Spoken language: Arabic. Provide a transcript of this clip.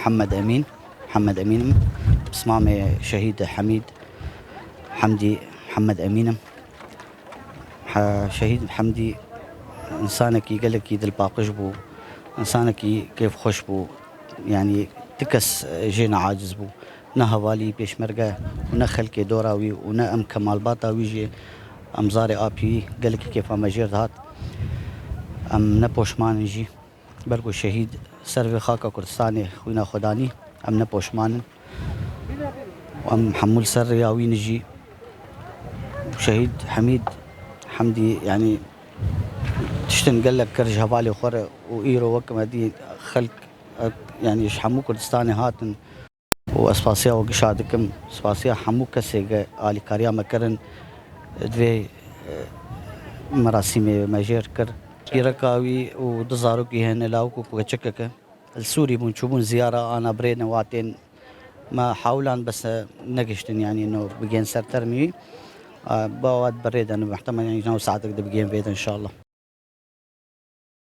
محمد أمين. محمد أمين بسمامة شهيد حميد حمدي محمد أمين. شهيد حمدي إنسانك يقلك يد الباقش بو، إنسانك كيف خوش بو، يعني تكس جينا عاجز بو، نا هوالي بيش مرقة ونا خلقي دوراوي ونا أم كمال باطاوي جي أم زاري آبي قلك كيف أم جير هات أم نبوشمان نجي برقو شهيد سرفي خاكا كردستاني خوينا خداني أم نبوشمان وأم حمول سرياوي نجي شهيد حميد حمدي يعني تشتن قال لك كرج هبالي خور وإيرو وكما دي خلق يعني حمو كردستاني هاتن واسفاسيا وقشادكم اسفاسيا حمو كسي آلي كاريا مكرن دوي مراسم ماجير كر كيركاوي ودزارو كي هن لاوكو كوكشكك السوري بنشوفون زيارة أنا برينا واتين ما حاولان بس نقشتن يعني إنه بجين سر ترمي بواد بريد أنا محتمل يعني ساعتك ده بجين بيت إن شاء الله.